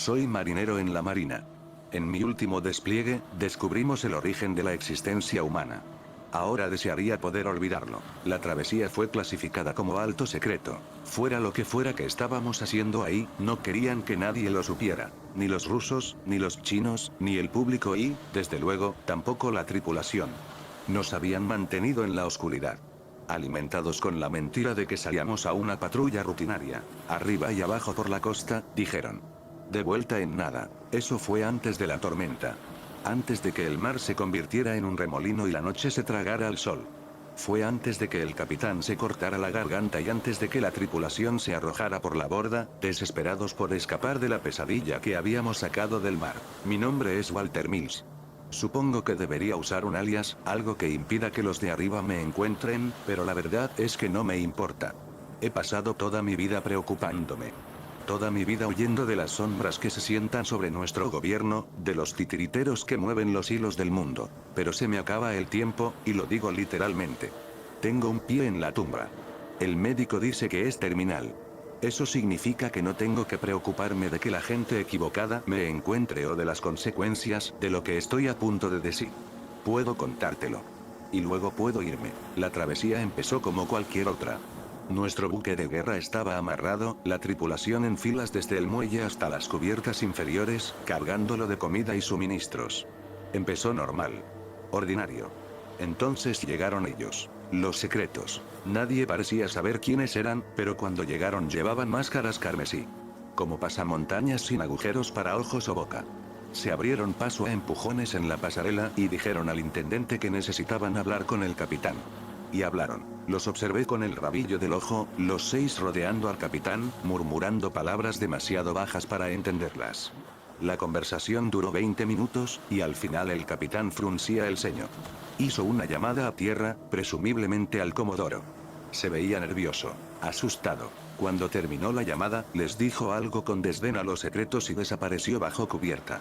Soy marinero en la marina. En mi último despliegue, descubrimos el origen de la existencia humana. Ahora desearía poder olvidarlo. La travesía fue clasificada como alto secreto. Fuera lo que fuera que estábamos haciendo ahí, no querían que nadie lo supiera. Ni los rusos, ni los chinos, ni el público y, desde luego, tampoco la tripulación. Nos habían mantenido en la oscuridad. Alimentados con la mentira de que salíamos a una patrulla rutinaria. Arriba y abajo por la costa, dijeron. De vuelta en nada. Eso fue antes de la tormenta. Antes de que el mar se convirtiera en un remolino y la noche se tragara al sol. Fue antes de que el capitán se cortara la garganta y antes de que la tripulación se arrojara por la borda, desesperados por escapar de la pesadilla que habíamos sacado del mar. Mi nombre es Walter Mills. Supongo que debería usar un alias, algo que impida que los de arriba me encuentren, pero la verdad es que no me importa. He pasado toda mi vida preocupándome. Toda mi vida huyendo de las sombras que se sientan sobre nuestro gobierno, de los titiriteros que mueven los hilos del mundo. Pero se me acaba el tiempo, y lo digo literalmente. Tengo un pie en la tumba. El médico dice que es terminal. Eso significa que no tengo que preocuparme de que la gente equivocada me encuentre o de las consecuencias de lo que estoy a punto de decir. Puedo contártelo. Y luego puedo irme. La travesía empezó como cualquier otra. Nuestro buque de guerra estaba amarrado, la tripulación en filas desde el muelle hasta las cubiertas inferiores, cargándolo de comida y suministros. Empezó normal. Ordinario. Entonces llegaron ellos. Los secretos. Nadie parecía saber quiénes eran, pero cuando llegaron llevaban máscaras carmesí. Como pasamontañas sin agujeros para ojos o boca. Se abrieron paso a empujones en la pasarela y dijeron al intendente que necesitaban hablar con el capitán. Y hablaron. Los observé con el rabillo del ojo, los 6 rodeando al capitán, murmurando palabras demasiado bajas para entenderlas. La conversación duró 20 minutos, y al final el capitán fruncía el ceño. Hizo una llamada a tierra, presumiblemente al Comodoro. Se veía nervioso, asustado. Cuando terminó la llamada, les dijo algo con desdén a los secretos y desapareció bajo cubierta.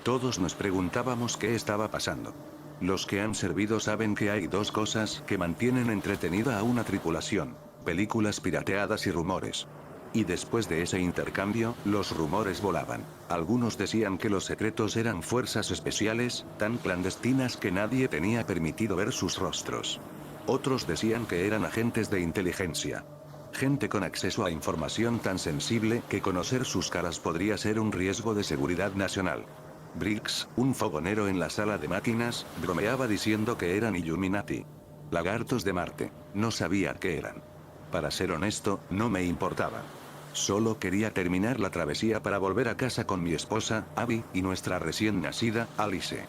Todos nos preguntábamos qué estaba pasando. Los que han servido saben que hay 2 cosas que mantienen entretenida a una tripulación: películas pirateadas y rumores. Y después de ese intercambio, los rumores volaban. Algunos decían que los secretos eran fuerzas especiales, tan clandestinas que nadie tenía permitido ver sus rostros. Otros decían que eran agentes de inteligencia. Gente con acceso a información tan sensible que conocer sus caras podría ser un riesgo de seguridad nacional. Briggs, un fogonero en la sala de máquinas, bromeaba diciendo que eran Illuminati. Lagartos de Marte. No sabía qué eran. Para ser honesto, no me importaba. Solo quería terminar la travesía para volver a casa con mi esposa, Abby, y nuestra recién nacida, Alice.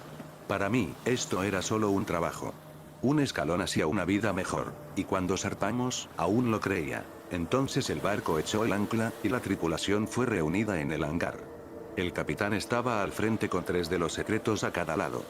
Para mí, esto era solo un trabajo. Un escalón hacia una vida mejor. Y cuando zarpamos, aún lo creía. Entonces el barco echó el ancla, y la tripulación fue reunida en el hangar. El capitán estaba al frente con 3 de los secretos a cada lado.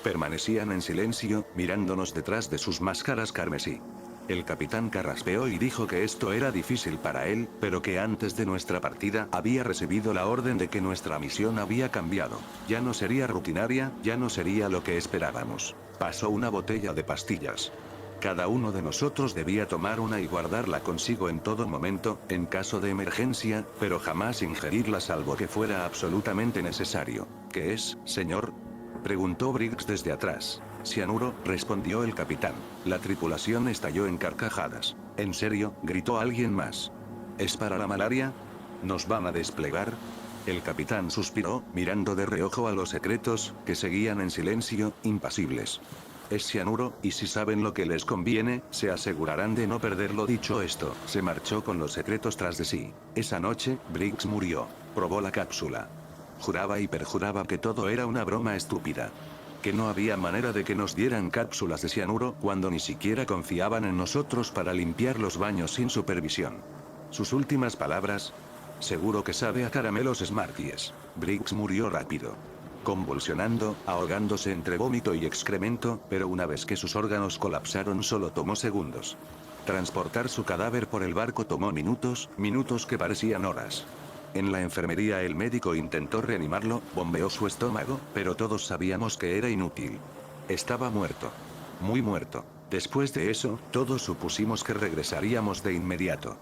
Permanecían en silencio, mirándonos detrás de sus máscaras carmesí. El capitán carraspeó y dijo que esto era difícil para él, pero que antes de nuestra partida había recibido la orden de que nuestra misión había cambiado. Ya no sería rutinaria, ya no sería lo que esperábamos. Pasó una botella de pastillas. Cada uno de nosotros debía tomar una y guardarla consigo en todo momento, en caso de emergencia, pero jamás ingerirla salvo que fuera absolutamente necesario. ¿Qué es, señor?, preguntó Briggs desde atrás. Cianuro, respondió el capitán. La tripulación estalló en carcajadas. ¿En serio?, gritó alguien más. ¿Es para la malaria? ¿Nos van a desplegar? El capitán suspiró, mirando de reojo a los secretos, que seguían en silencio, impasibles. Es cianuro, y si saben lo que les conviene, se asegurarán de no perderlo. Dicho esto, se marchó con los secretos tras de sí. Esa noche, Briggs murió. Probó la cápsula. Juraba y perjuraba que todo era una broma estúpida. Que no había manera de que nos dieran cápsulas de cianuro cuando ni siquiera confiaban en nosotros para limpiar los baños sin supervisión. Sus últimas palabras: seguro que sabe a caramelos Smarties. Briggs murió rápido. Convulsionando, ahogándose entre vómito y excremento, pero una vez que sus órganos colapsaron solo tomó segundos. Transportar su cadáver por el barco tomó minutos, minutos que parecían horas. En la enfermería el médico intentó reanimarlo, bombeó su estómago, pero todos sabíamos que era inútil. Estaba muerto. Muy muerto. Después de eso, todos supusimos que regresaríamos de inmediato.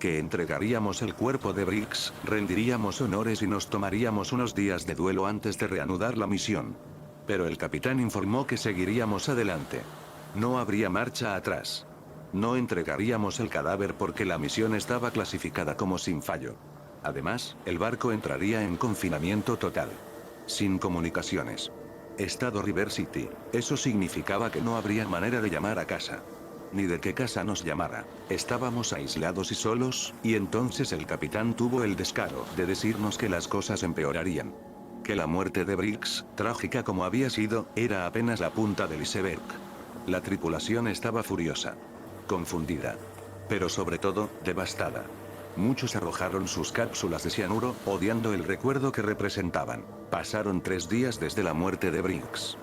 Que entregaríamos el cuerpo de Briggs, rendiríamos honores y nos tomaríamos unos días de duelo antes de reanudar la misión. Pero el capitán informó que seguiríamos adelante. No habría marcha atrás. No entregaríamos el cadáver porque la misión estaba clasificada como sin fallo. Además, el barco entraría en confinamiento total. Sin comunicaciones. Estado River City. Eso significaba que no habría manera de llamar a casa. Ni de qué casa nos llamara. Estábamos aislados y solos, y entonces el capitán tuvo el descaro de decirnos que las cosas empeorarían. Que la muerte de Briggs, trágica como había sido, era apenas la punta del iceberg. La tripulación estaba furiosa. Confundida. Pero sobre todo, devastada. Muchos arrojaron sus cápsulas de cianuro, odiando el recuerdo que representaban. Pasaron 3 días desde la muerte de Briggs.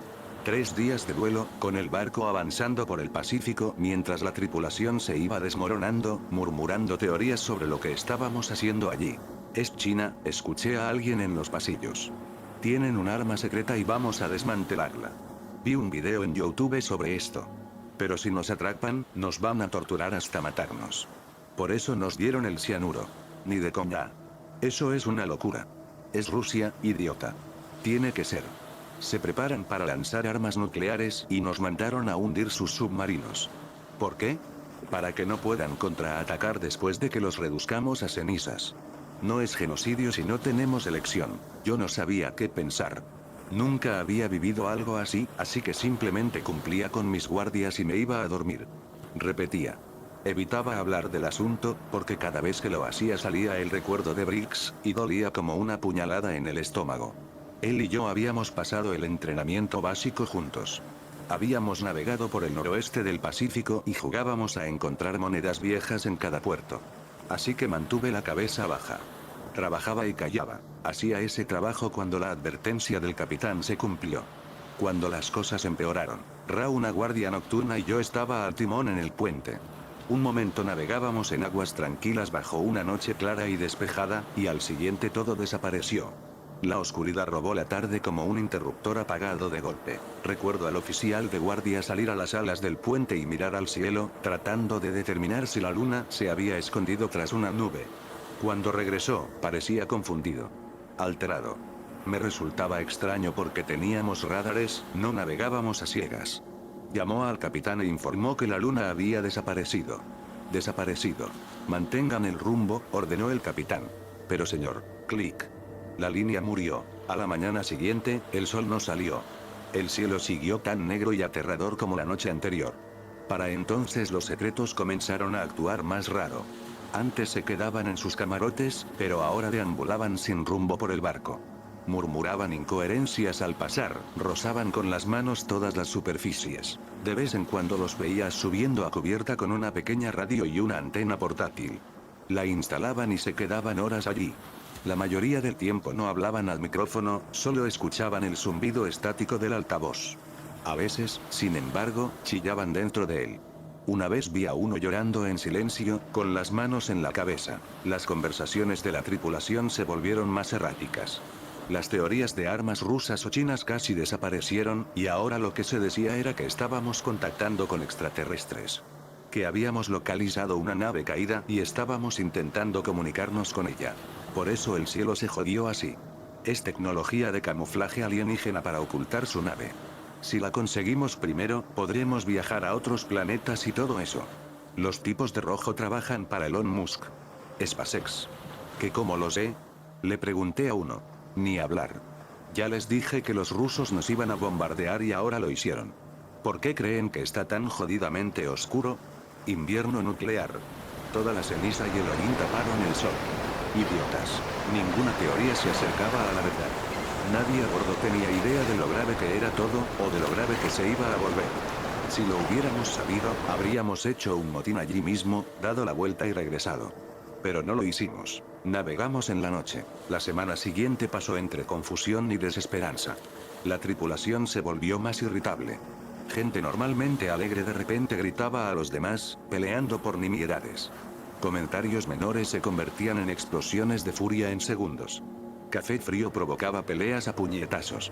3 días de duelo, con el barco avanzando por el Pacífico mientras la tripulación se iba desmoronando, murmurando teorías sobre lo que estábamos haciendo allí. Es China, escuché a alguien en los pasillos. Tienen un arma secreta y vamos a desmantelarla. Vi un video en YouTube sobre esto. Pero si nos atrapan, nos van a torturar hasta matarnos. Por eso nos dieron el cianuro. Ni de coña. Eso es una locura. Es Rusia, idiota. Tiene que ser. Se preparan para lanzar armas nucleares y nos mandaron a hundir sus submarinos. ¿Por qué? Para que no puedan contraatacar después de que los reduzcamos a cenizas. No es genocidio si no tenemos elección. Yo no sabía qué pensar. Nunca había vivido algo así, así que simplemente cumplía con mis guardias y me iba a dormir. Repetía. Evitaba hablar del asunto, porque cada vez que lo hacía salía el recuerdo de Briggs, y dolía como una puñalada en el estómago. Él y yo habíamos pasado el entrenamiento básico juntos. Habíamos navegado por el noroeste del Pacífico y jugábamos a encontrar monedas viejas en cada puerto. Así que mantuve la cabeza baja. Trabajaba y callaba. Hacía ese trabajo cuando la advertencia del capitán se cumplió. Cuando las cosas empeoraron, una guardia nocturna y yo estaba al timón en el puente. Un momento navegábamos en aguas tranquilas bajo una noche clara y despejada, y al siguiente todo desapareció. La oscuridad robó la tarde como un interruptor apagado de golpe. Recuerdo al oficial de guardia salir a las alas del puente y mirar al cielo, tratando de determinar si la luna se había escondido tras una nube. Cuando regresó, parecía confundido. Alterado. Me resultaba extraño porque teníamos radares, no navegábamos a ciegas. Llamó al capitán e informó que la luna había desaparecido. Desaparecido. Mantengan el rumbo, ordenó el capitán. Pero señor, clic. La línea murió. A la mañana siguiente, el sol no salió. El cielo siguió tan negro y aterrador como la noche anterior. Para entonces los secretos comenzaron a actuar más raro. Antes se quedaban en sus camarotes, pero ahora deambulaban sin rumbo por el barco. Murmuraban incoherencias al pasar, rozaban con las manos todas las superficies. De vez en cuando los veías subiendo a cubierta con una pequeña radio y una antena portátil. La instalaban y se quedaban horas allí. La mayoría del tiempo no hablaban al micrófono, solo escuchaban el zumbido estático del altavoz. A veces, sin embargo, chillaban dentro de él. Una vez vi a uno llorando en silencio, con las manos en la cabeza. Las conversaciones de la tripulación se volvieron más erráticas. Las teorías de armas rusas o chinas casi desaparecieron, y ahora lo que se decía era que estábamos contactando con extraterrestres. Que habíamos localizado una nave caída y estábamos intentando comunicarnos con ella. Por eso el cielo se jodió así. Es tecnología de camuflaje alienígena para ocultar su nave. Si la conseguimos primero, podremos viajar a otros planetas y todo eso. Los tipos de rojo trabajan para Elon Musk. SpaceX. ¿Que cómo lo sé? Le pregunté a uno. Ni hablar. Ya les dije que los rusos nos iban a bombardear y ahora lo hicieron. ¿Por qué creen que está tan jodidamente oscuro? Invierno nuclear. Toda la ceniza y el hollín taparon el sol. Idiotas. Ninguna teoría se acercaba a la verdad. Nadie a bordo tenía idea de lo grave que era todo, o de lo grave que se iba a volver. Si lo hubiéramos sabido, habríamos hecho un motín allí mismo, dado la vuelta y regresado. Pero no lo hicimos. Navegamos en la noche. La semana siguiente pasó entre confusión y desesperanza. La tripulación se volvió más irritable. Gente normalmente alegre de repente gritaba a los demás, peleando por nimiedades. Comentarios menores se convertían en explosiones de furia en segundos. Café frío provocaba peleas a puñetazos.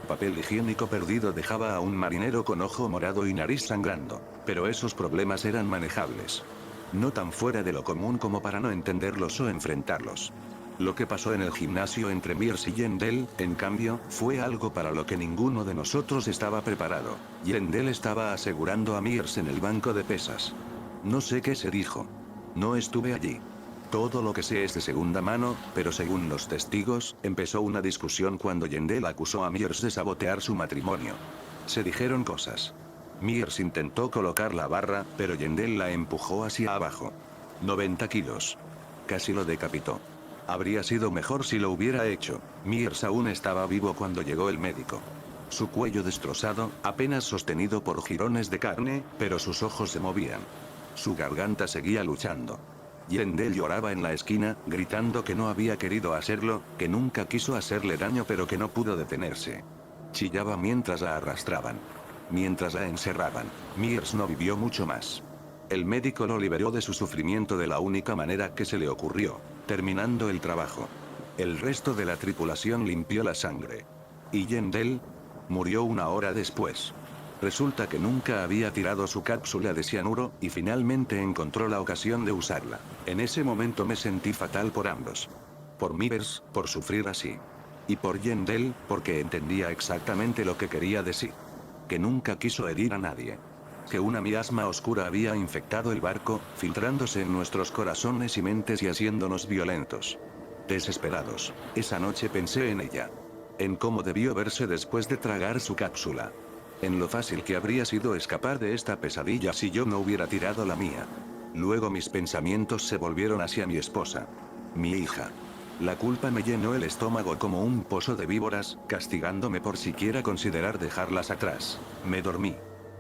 Papel higiénico perdido dejaba a un marinero con ojo morado y nariz sangrando, pero esos problemas eran manejables. No tan fuera de lo común como para no entenderlos o enfrentarlos. Lo que pasó en el gimnasio entre Mears y Yendel, en cambio, fue algo para lo que ninguno de nosotros estaba preparado. Yendel estaba asegurando a Mears en el banco de pesas. No sé qué se dijo. No estuve allí. Todo lo que sé es de segunda mano, pero según los testigos, empezó una discusión cuando Yendel acusó a Mears de sabotear su matrimonio. Se dijeron cosas. Mears intentó colocar la barra, pero Yendel la empujó hacia abajo. 90 kilos. Casi lo decapitó. Habría sido mejor si lo hubiera hecho. Mears aún estaba vivo cuando llegó el médico. Su cuello destrozado, apenas sostenido por jirones de carne, pero sus ojos se movían. Su garganta seguía luchando. Yendel lloraba en la esquina, gritando que no había querido hacerlo, que nunca quiso hacerle daño pero que no pudo detenerse. Chillaba mientras la arrastraban. Mientras la encerraban. Mears no vivió mucho más. El médico lo liberó de su sufrimiento de la única manera que se le ocurrió, terminando el trabajo. El resto de la tripulación limpió la sangre. ¿Y Yendel? Murió una hora después. Resulta que nunca había tirado su cápsula de cianuro, y finalmente encontró la ocasión de usarla. En ese momento me sentí fatal por ambos. Por Mears, por sufrir así. Y por Yendel, porque entendía exactamente lo que quería decir. Que nunca quiso herir a nadie. Que una miasma oscura había infectado el barco, filtrándose en nuestros corazones y mentes y haciéndonos violentos. Desesperados. Esa noche pensé en ella. En cómo debió verse después de tragar su cápsula. En lo fácil que habría sido escapar de esta pesadilla si yo no hubiera tirado la mía. Luego mis pensamientos se volvieron hacia mi esposa. Mi hija. La culpa me llenó el estómago como un pozo de víboras, castigándome por siquiera considerar dejarlas atrás. Me dormí.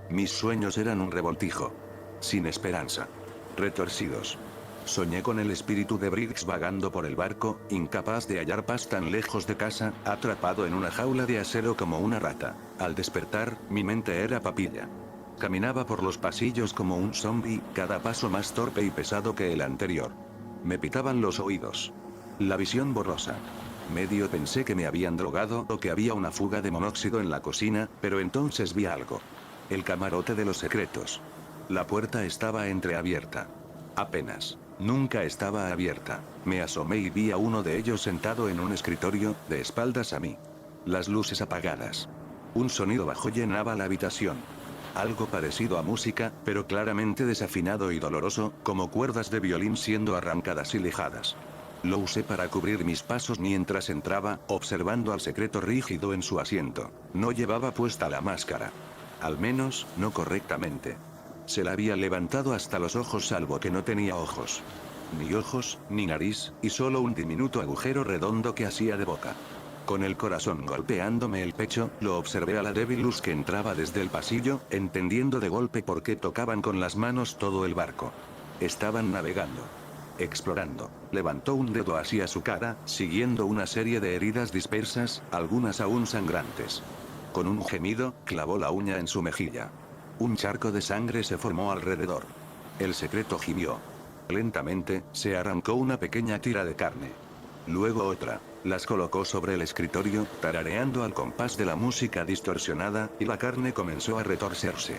Mis sueños eran un revoltijo. Sin esperanza. Retorcidos. Soñé con el espíritu de Briggs vagando por el barco, incapaz de hallar paz tan lejos de casa, atrapado en una jaula de acero como una rata. Al despertar, mi mente era papilla. Caminaba por los pasillos como un zombie, cada paso más torpe y pesado que el anterior. Me pitaban los oídos. La visión borrosa. Medio pensé que me habían drogado o que había una fuga de monóxido en la cocina, pero entonces vi algo. El camarote de los secretos. La puerta estaba entreabierta. Apenas. Nunca estaba abierta. Me asomé y vi a uno de ellos sentado en un escritorio, de espaldas a mí. Las luces apagadas. Un sonido bajo llenaba la habitación. Algo parecido a música, pero claramente desafinado y doloroso, como cuerdas de violín siendo arrancadas y lijadas. Lo usé para cubrir mis pasos mientras entraba, observando al secreto rígido en su asiento. No llevaba puesta la máscara. Al menos, no correctamente. Se la había levantado hasta los ojos salvo que no tenía ojos. Ni ojos, ni nariz, y solo un diminuto agujero redondo que hacía de boca. Con el corazón golpeándome el pecho, lo observé a la débil luz que entraba desde el pasillo, entendiendo de golpe por qué tocaban con las manos todo el barco. Estaban navegando. Explorando. Levantó un dedo hacia su cara, siguiendo una serie de heridas dispersas, algunas aún sangrantes. Con un gemido, clavó la uña en su mejilla. Un charco de sangre se formó alrededor. El secreto gimió. Lentamente, se arrancó una pequeña tira de carne. Luego otra. Las colocó sobre el escritorio, tarareando al compás de la música distorsionada, y la carne comenzó a retorcerse.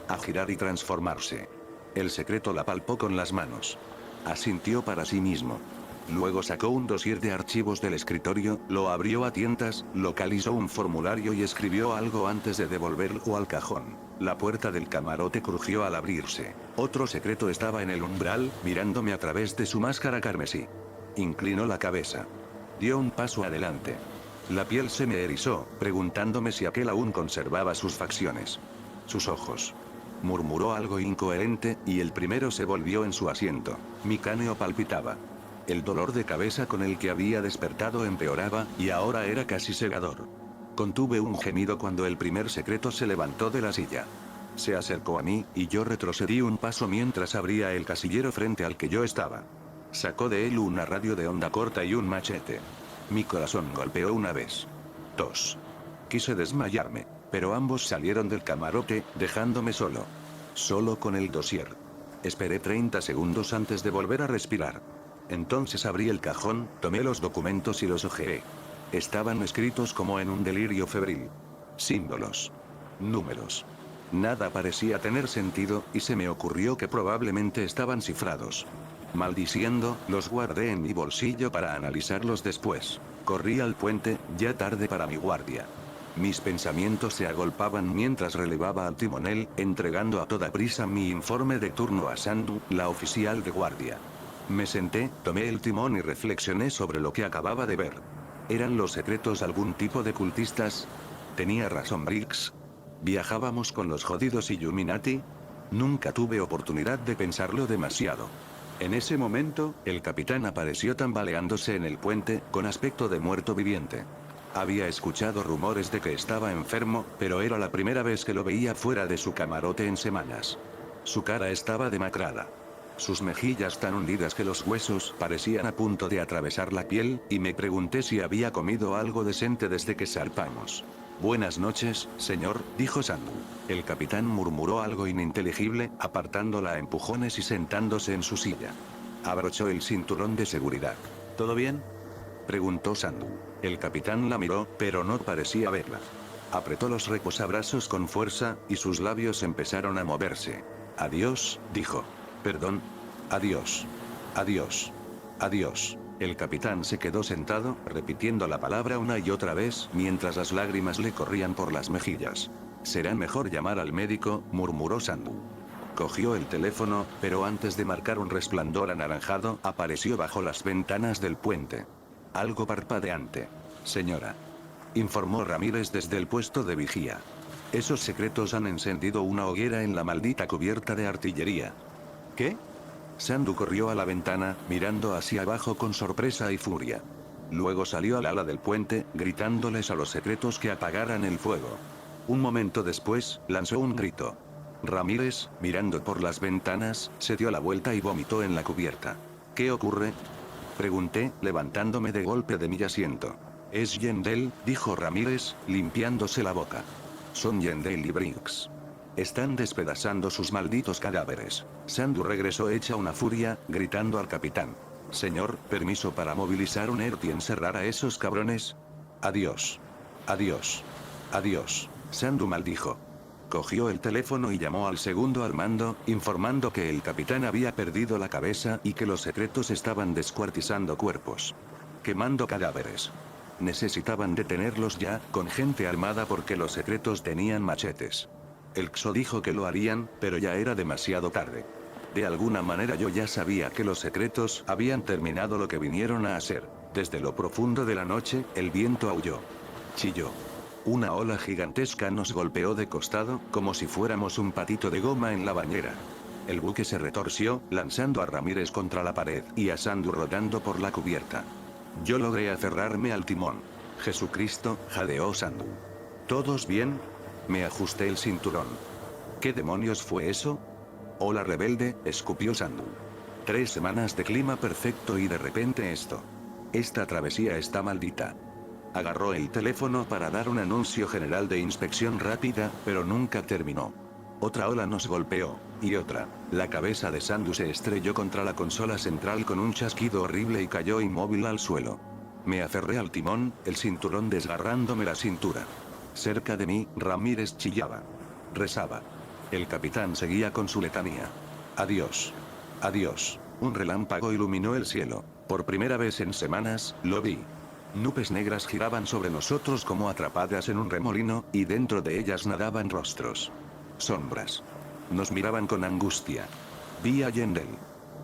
A girar y transformarse. El secreto la palpó con las manos. Asintió para sí mismo. Luego sacó un dossier de archivos del escritorio, lo abrió a tientas, localizó un formulario y escribió algo antes de devolverlo al cajón. La puerta del camarote crujió al abrirse. Otro secreto estaba en el umbral, mirándome a través de su máscara carmesí. Inclinó la cabeza. Dio un paso adelante. La piel se me erizó, preguntándome si aquel aún conservaba sus facciones. Sus ojos. Murmuró algo incoherente, y el primero se volvió en su asiento. Mi cráneo palpitaba. El dolor de cabeza con el que había despertado empeoraba, y ahora era casi cegador. Contuve un gemido cuando el primer secreto se levantó de la silla. Se acercó a mí, y yo retrocedí un paso mientras abría el casillero frente al que yo estaba. Sacó de él una radio de onda corta y un machete. Mi corazón golpeó una vez. 2. Quise desmayarme, pero ambos salieron del camarote, dejándome solo. Solo con el dossier. Esperé 30 segundos antes de volver a respirar. Entonces abrí el cajón, tomé los documentos y los hojeé. Estaban escritos como en un delirio febril. Símbolos. Números. Nada parecía tener sentido, y se me ocurrió que probablemente estaban cifrados. Maldiciendo, los guardé en mi bolsillo para analizarlos después. Corrí al puente, ya tarde para mi guardia. Mis pensamientos se agolpaban mientras relevaba al timonel, entregando a toda prisa mi informe de turno a Sandu, la oficial de guardia. Me senté, tomé el timón y reflexioné sobre lo que acababa de ver. ¿Eran los secretos algún tipo de cultistas? ¿Tenía razón Briggs? ¿Viajábamos con los jodidos Illuminati? Nunca tuve oportunidad de pensarlo demasiado. En ese momento, el capitán apareció tambaleándose en el puente, con aspecto de muerto viviente. Había escuchado rumores de que estaba enfermo, pero era la primera vez que lo veía fuera de su camarote en semanas. Su cara estaba demacrada. Sus mejillas tan hundidas que los huesos parecían a punto de atravesar la piel, y me pregunté si había comido algo decente desde que zarpamos. Buenas noches, señor, dijo Sandu. El capitán murmuró algo ininteligible, apartándola a empujones y sentándose en su silla. Abrochó el cinturón de seguridad. ¿Todo bien?, preguntó Sandu. El capitán la miró, pero no parecía verla. Apretó los reposabrazos con fuerza, y sus labios empezaron a moverse. Adiós, dijo. Perdón. Adiós. Adiós. Adiós. El capitán se quedó sentado, repitiendo la palabra una y otra vez, mientras las lágrimas le corrían por las mejillas. Será mejor llamar al médico, murmuró Sandu. Cogió el teléfono, pero antes de marcar un resplandor anaranjado, apareció bajo las ventanas del puente. Algo parpadeante. Señora, informó Ramírez desde el puesto de vigía. Esos secretos han encendido una hoguera en la maldita cubierta de artillería. ¿Qué? Sandu corrió a la ventana, mirando hacia abajo con sorpresa y furia. Luego salió al ala del puente, gritándoles a los secretos que apagaran el fuego. Un momento después, lanzó un grito. Ramírez, mirando por las ventanas, se dio la vuelta y vomitó en la cubierta. ¿Qué ocurre?, pregunté, levantándome de golpe de mi asiento. Es Yendel, dijo Ramírez, limpiándose la boca. Son Yendel y Briggs. Están despedazando sus malditos cadáveres. Sandu regresó hecha una furia, gritando al capitán. Señor, permiso para movilizar un ERT y encerrar a esos cabrones. Adiós. Adiós. Adiós. Sandu maldijo. Cogió el teléfono y llamó al segundo al mando, informando que el capitán había perdido la cabeza y que los secretos estaban descuartizando cuerpos. Quemando cadáveres. Necesitaban detenerlos ya, con gente armada porque los secretos tenían machetes. El XO dijo que lo harían, pero ya era demasiado tarde. De alguna manera yo ya sabía que los secretos habían terminado lo que vinieron a hacer. Desde lo profundo de la noche, el viento aulló. Chilló. Una ola gigantesca nos golpeó de costado, como si fuéramos un patito de goma en la bañera. El buque se retorció, lanzando a Ramírez contra la pared, y a Sandu rodando por la cubierta. Yo logré aferrarme al timón. Jesucristo, jadeó Sandu. ¿Todos bien? Me ajusté el cinturón. ¿Qué demonios fue eso? Hola rebelde, escupió Sandu. 3 semanas de clima perfecto y de repente esto. Esta travesía está maldita. Agarró el teléfono para dar un anuncio general de inspección rápida, pero nunca terminó. Otra ola nos golpeó, y otra. La cabeza de Sandu se estrelló contra la consola central con un chasquido horrible y cayó inmóvil al suelo. Me aferré al timón, el cinturón desgarrándome la cintura. Cerca de mí, Ramírez chillaba. Rezaba. El capitán seguía con su letanía. Adiós. Adiós. Un relámpago iluminó el cielo. Por primera vez en semanas, lo vi. Nubes negras giraban sobre nosotros como atrapadas en un remolino, y dentro de ellas nadaban rostros. Sombras. Nos miraban con angustia. Vi a Yendel.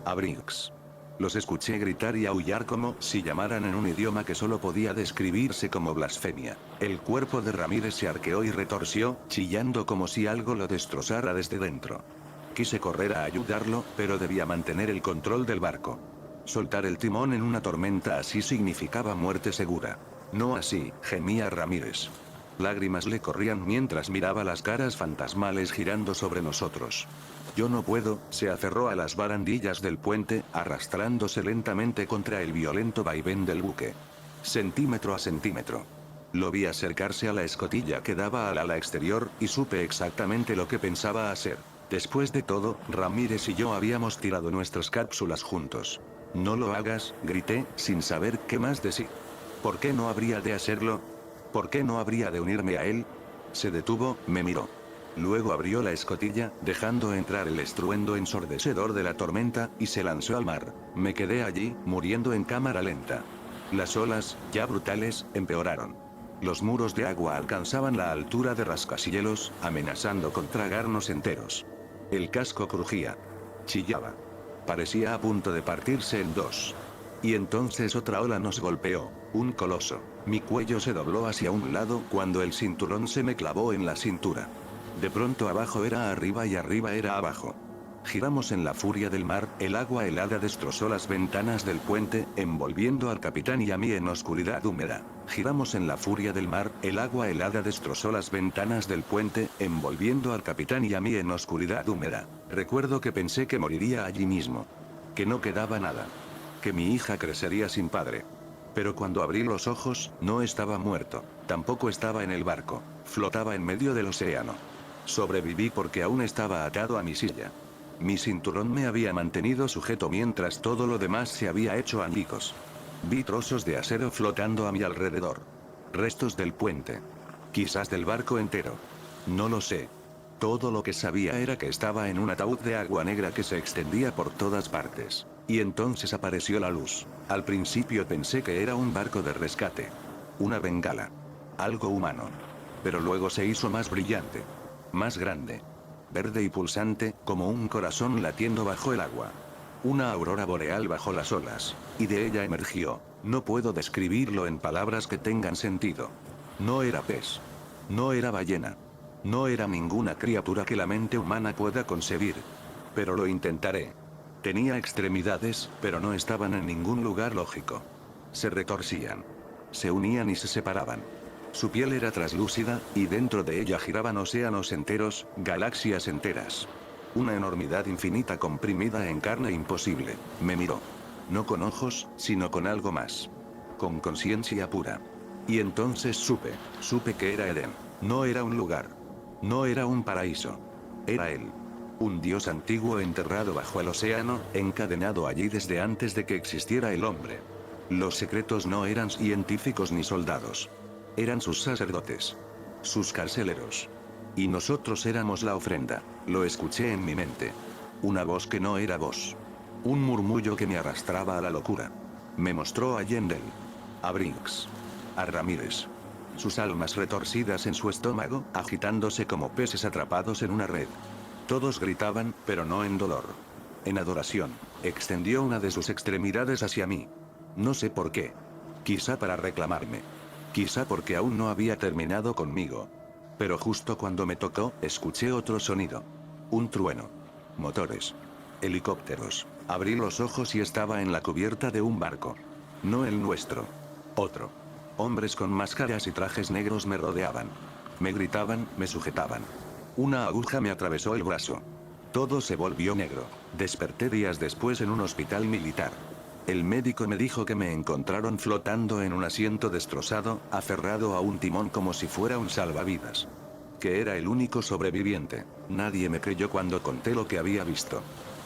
A Briggs. Los escuché gritar y aullar como si llamaran en un idioma que solo podía describirse como blasfemia. El cuerpo de Ramírez se arqueó y retorció, chillando como si algo lo destrozara desde dentro. Quise correr a ayudarlo, pero debía mantener el control del barco. Soltar el timón en una tormenta así significaba muerte segura. No así, gemía Ramírez. Lágrimas le corrían mientras miraba las caras fantasmales girando sobre nosotros. Yo no puedo, se aferró a las barandillas del puente, arrastrándose lentamente contra el violento vaivén del buque. Centímetro a centímetro. Lo vi acercarse a la escotilla que daba al ala exterior, y supe exactamente lo que pensaba hacer. Después de todo, Ramírez y yo habíamos tirado nuestras cápsulas juntos. No lo hagas, grité, sin saber qué más decir. ¿Por qué no habría de hacerlo? ¿Por qué no habría de unirme a él? Se detuvo, me miró. Luego abrió la escotilla, dejando entrar el estruendo ensordecedor de la tormenta, y se lanzó al mar. Me quedé allí, muriendo en cámara lenta. Las olas, ya brutales, empeoraron. Los muros de agua alcanzaban la altura de rascacielos, amenazando con tragarnos enteros. El casco crujía. Chillaba. Parecía a punto de partirse en dos. Y entonces otra ola nos golpeó, un coloso. Mi cuello se dobló hacia un lado cuando el cinturón se me clavó en la cintura. De pronto abajo era arriba y arriba era abajo. Giramos en la furia del mar, el agua helada destrozó las ventanas del puente, envolviendo al capitán y a mí en oscuridad húmeda. Giramos en la furia del mar, el agua helada destrozó las ventanas del puente, envolviendo al capitán y a mí en oscuridad húmeda. Recuerdo que pensé que moriría allí mismo. Que no quedaba nada. Que mi hija crecería sin padre. Pero cuando abrí los ojos, no estaba muerto. Tampoco estaba en el barco. Flotaba en medio del océano. Sobreviví porque aún estaba atado a mi silla. Mi cinturón me había mantenido sujeto mientras todo lo demás se había hecho añicos. Vi trozos de acero flotando a mi alrededor. Restos del puente. Quizás del barco entero. No lo sé. Todo lo que sabía era que estaba en un ataúd de agua negra que se extendía por todas partes. Y entonces apareció la luz. Al principio pensé que era un barco de rescate. Una bengala. Algo humano. Pero luego se hizo más brillante. Más grande. Verde y pulsante, como un corazón latiendo bajo el agua. Una aurora boreal bajo las olas. Y de ella emergió. No puedo describirlo en palabras que tengan sentido. No era pez. No era ballena. No era ninguna criatura que la mente humana pueda concebir. Pero lo intentaré. Tenía extremidades, pero no estaban en ningún lugar lógico. Se retorcían. Se unían y se separaban. Su piel era traslúcida, y dentro de ella giraban océanos enteros, galaxias enteras. Una enormidad infinita comprimida en carne imposible. Me miró. No con ojos, sino con algo más. Con conciencia pura. Y entonces supe que era Edén. No era un lugar. No era un paraíso. Era él. Un dios antiguo enterrado bajo el océano, encadenado allí desde antes de que existiera el hombre. Los secretos no eran científicos ni soldados. Eran sus sacerdotes. Sus carceleros. Y nosotros éramos la ofrenda. Lo escuché en mi mente. Una voz que no era voz. Un murmullo que me arrastraba a la locura. Me mostró a Yendel. A Brinks. A Ramírez. Sus almas retorcidas en su estómago, agitándose como peces atrapados en una red. Todos gritaban, pero no en dolor. En adoración. Extendió una de sus extremidades hacia mí. No sé por qué. Quizá para reclamarme. Quizá porque aún no había terminado conmigo. Pero justo cuando me tocó, escuché otro sonido. Un trueno. Motores. Helicópteros. Abrí los ojos y estaba en la cubierta de un barco. No el nuestro. Otro. Hombres con máscaras y trajes negros me rodeaban. Me gritaban, me sujetaban. Una aguja me atravesó el brazo. Todo se volvió negro. Desperté días después en un hospital militar. El médico me dijo que me encontraron flotando en un asiento destrozado, aferrado a un timón como si fuera un salvavidas. Que era el único sobreviviente. Nadie me creyó cuando conté lo que había visto.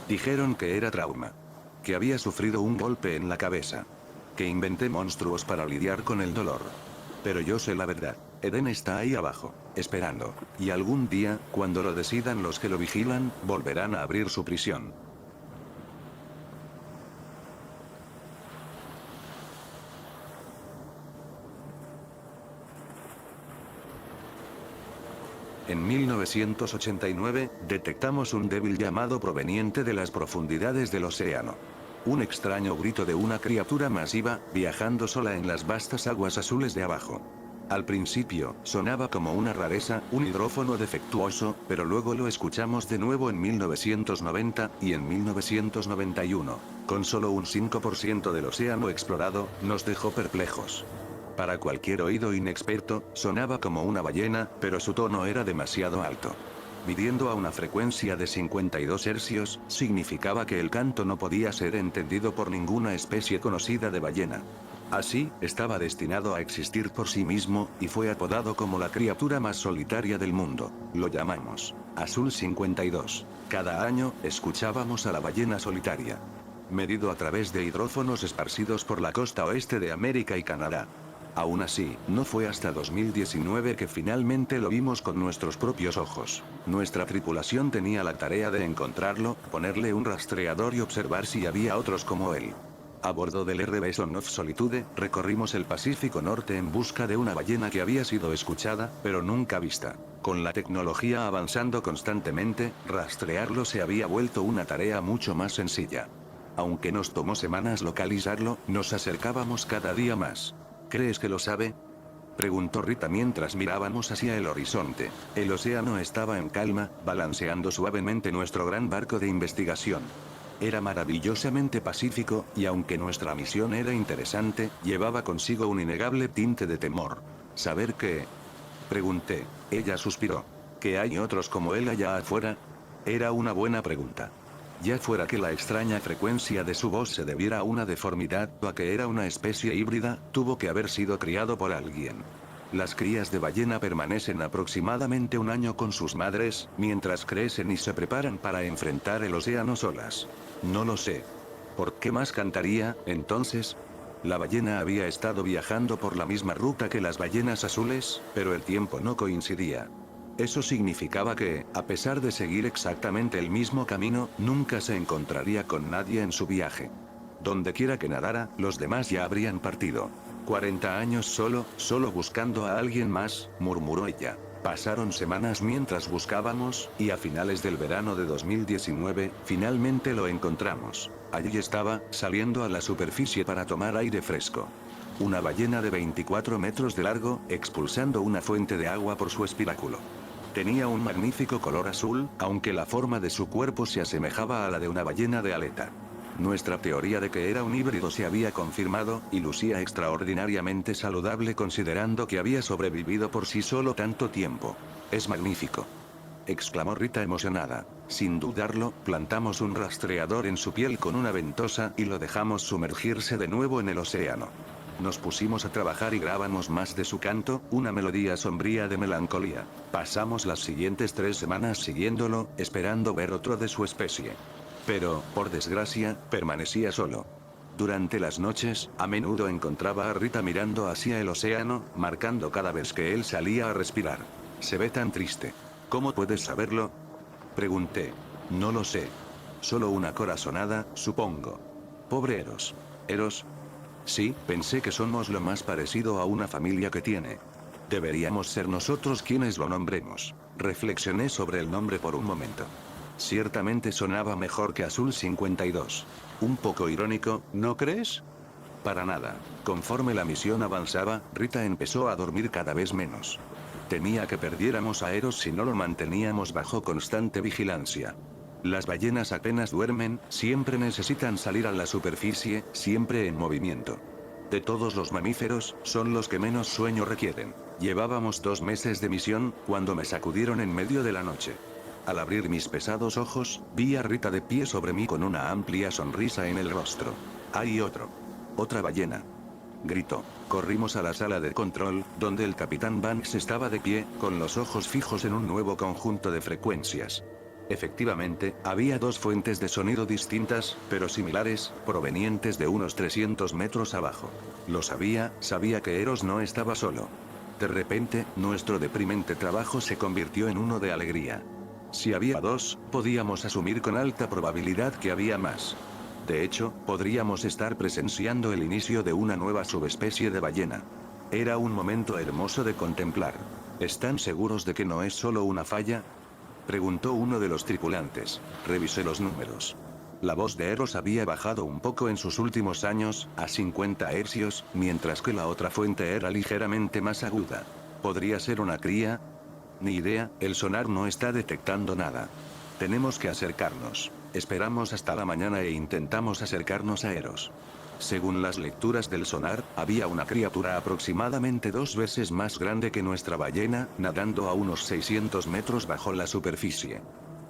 Dijeron que era trauma. Que había sufrido un golpe en la cabeza. Que inventé monstruos para lidiar con el dolor. Pero yo sé la verdad. Edén está ahí abajo, esperando. Y algún día, cuando lo decidan los que lo vigilan, volverán a abrir su prisión. En 1989, detectamos un débil llamado proveniente de las profundidades del océano. Un extraño grito de una criatura masiva, viajando sola en las vastas aguas azules de abajo. Al principio, sonaba como una rareza, un hidrófono defectuoso, pero luego lo escuchamos de nuevo en 1990, y en 1991. Con solo un 5% del océano explorado, nos dejó perplejos. Para cualquier oído inexperto, sonaba como una ballena, pero su tono era demasiado alto. Midiendo a una frecuencia de 52 hercios, significaba que el canto no podía ser entendido por ninguna especie conocida de ballena. Así, estaba destinado a existir por sí mismo, y fue apodado como la criatura más solitaria del mundo. Lo llamamos Azul 52. Cada año, escuchábamos a la ballena solitaria. Medido a través de hidrófonos esparcidos por la costa oeste de América y Canadá. Aún así, no fue hasta 2019 que finalmente lo vimos con nuestros propios ojos. Nuestra tripulación tenía la tarea de encontrarlo, ponerle un rastreador y observar si había otros como él. A bordo del RB Son of Solitude, recorrimos el Pacífico Norte en busca de una ballena que había sido escuchada, pero nunca vista. Con la tecnología avanzando constantemente, rastrearlo se había vuelto una tarea mucho más sencilla. Aunque nos tomó semanas localizarlo, nos acercábamos cada día más. ¿Crees que lo sabe?, preguntó Rita mientras mirábamos hacia el horizonte. El océano estaba en calma, balanceando suavemente nuestro gran barco de investigación. Era maravillosamente pacífico, y aunque nuestra misión era interesante, llevaba consigo un innegable tinte de temor. ¿Saber qué? Pregunté. Ella suspiró. ¿Que hay otros como él allá afuera? Era una buena pregunta. Ya fuera que la extraña frecuencia de su voz se debiera a una deformidad o a que era una especie híbrida, tuvo que haber sido criado por alguien. Las crías de ballena permanecen aproximadamente un año con sus madres, mientras crecen y se preparan para enfrentar el océano solas. No lo sé. ¿Por qué más cantaría, entonces? La ballena había estado viajando por la misma ruta que las ballenas azules, pero el tiempo no coincidía. Eso significaba que, a pesar de seguir exactamente el mismo camino, nunca se encontraría con nadie en su viaje. Donde quiera que nadara, los demás ya habrían partido. 40 años solo buscando a alguien más, murmuró ella. Pasaron semanas mientras buscábamos, y a finales del verano de 2019, finalmente lo encontramos. Allí estaba, saliendo a la superficie para tomar aire fresco. Una ballena de 24 metros de largo, expulsando una fuente de agua por su espiráculo. Tenía un magnífico color azul, aunque la forma de su cuerpo se asemejaba a la de una ballena de aleta. Nuestra teoría de que era un híbrido se había confirmado, y lucía extraordinariamente saludable considerando que había sobrevivido por sí solo tanto tiempo. Es magnífico, exclamó Rita emocionada. Sin dudarlo, plantamos un rastreador en su piel con una ventosa y lo dejamos sumergirse de nuevo en el océano. Nos pusimos a trabajar y grabamos más de su canto, una melodía sombría de melancolía. Pasamos las siguientes 3 semanas siguiéndolo, esperando ver otro de su especie. Pero, por desgracia, permanecía solo. Durante las noches, a menudo encontraba a Rita mirando hacia el océano, marcando cada vez que él salía a respirar. Se ve tan triste. ¿Cómo puedes saberlo?, pregunté. No lo sé. Solo una corazonada, supongo. Pobre Eros. ¿Eros? Sí, pensé que somos lo más parecido a una familia que tiene. Deberíamos ser nosotros quienes lo nombremos. Reflexioné sobre el nombre por un momento. Ciertamente sonaba mejor que Azul 52. Un poco irónico, ¿no crees? Para nada. Conforme la misión avanzaba, Rita empezó a dormir cada vez menos. Temía que perdiéramos a Eros si no lo manteníamos bajo constante vigilancia. Las ballenas apenas duermen, siempre necesitan salir a la superficie, siempre en movimiento. De todos los mamíferos, son los que menos sueño requieren. Llevábamos 2 meses de misión, cuando me sacudieron en medio de la noche. Al abrir mis pesados ojos, vi a Rita de pie sobre mí con una amplia sonrisa en el rostro. ¡Hay otro! ¡Otra ballena!, gritó. Corrimos a la sala de control, donde el capitán Banks estaba de pie, con los ojos fijos en un nuevo conjunto de frecuencias. Efectivamente, había 2 fuentes de sonido distintas, pero similares, provenientes de unos 300 metros abajo. Lo sabía que Eros no estaba solo. De repente, nuestro deprimente trabajo se convirtió en uno de alegría. Si había 2, podíamos asumir con alta probabilidad que había más. De hecho, podríamos estar presenciando el inicio de una nueva subespecie de ballena. Era un momento hermoso de contemplar. ¿Están seguros de que no es solo una falla?, preguntó uno de los tripulantes. Revisé los números. La voz de Eros había bajado un poco en sus últimos años, a 50 hercios, mientras que la otra fuente era ligeramente más aguda. ¿Podría ser una cría? Ni idea, el sonar no está detectando nada. Tenemos que acercarnos. Esperamos hasta la mañana e intentamos acercarnos a Eros. Según las lecturas del sonar, había una criatura aproximadamente 2 veces más grande que nuestra ballena, nadando a unos 600 metros bajo la superficie.